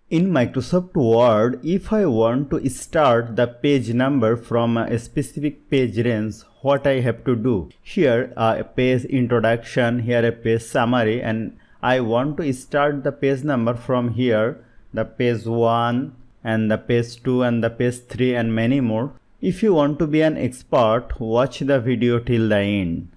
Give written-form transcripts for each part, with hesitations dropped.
In Microsoft Word, if I want to start the page number from a specific page range, what I have to do? Here a page introduction, here a page summary, and I want to start the page number from here, the page 1 and the page 2 and the page 3 and many more. If you want to be an expert, watch the video till the end.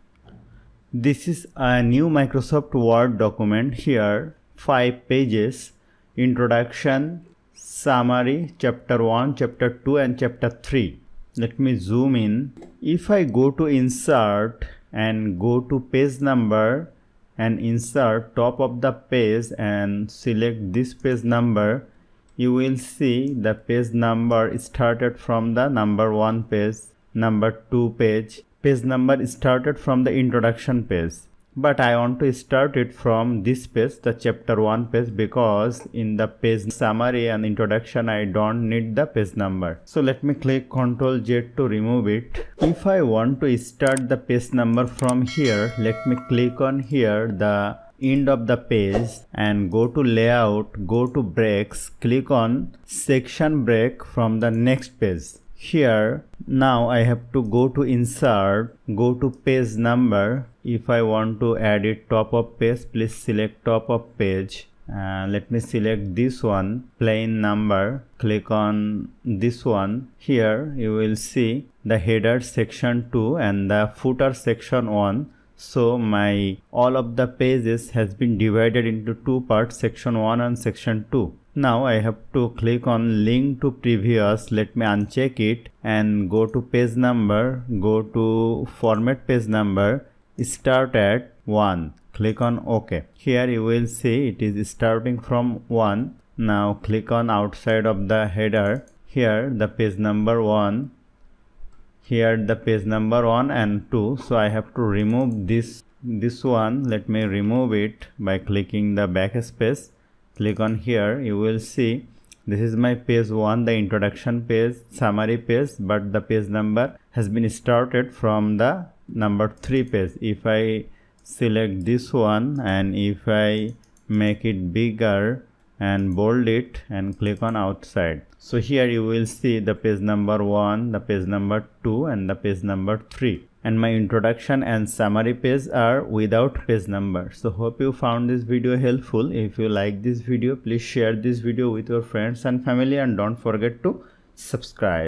This is a new Microsoft Word document. Here 5 pages. Introduction, summary, chapter 1, chapter 2 and chapter 3. Let me zoom in. If I go to insert and go to page number and insert top of the page and select this page number, you will see the page number started from the number 1 page, number 2 page number started from the introduction page. But I want to start it from this page, the chapter 1 page, because in the page summary and introduction I don't need the page number. So let me click Ctrl Z to remove it. If I want to start the page number from here, let me click on here the end of the page and go to layout, go to breaks, click on section break from the next page. Here now I have to go to insert, go to page number. If I want to add it top of page, please select top of page. Let me select this one, plain number, click on this one. Here you will see the header section 2 and the footer section 1. So my all of the pages has been divided into two parts, section 1 and section 2. Now I have to click on link to previous. Let me uncheck it and go to page number, go to format page number, start at 1. Click on OK. Here you will see it is starting from 1. Now click on outside of the header. Here the page number 1. Here the page number 1 and 2. So I have to remove this one. Let me remove it by clicking the backspace. Click on here. You will see this is my page 1, the introduction page, summary page, but the page number has been started from the number 3 page. If I select this one and if I make it bigger and bold it and click on outside, so here you will see the page number 1, the page number 2 and the page number 3, and my introduction and summary page are without page number. So hope you found this video helpful. If you like this video, please share this video with your friends and family and don't forget to subscribe.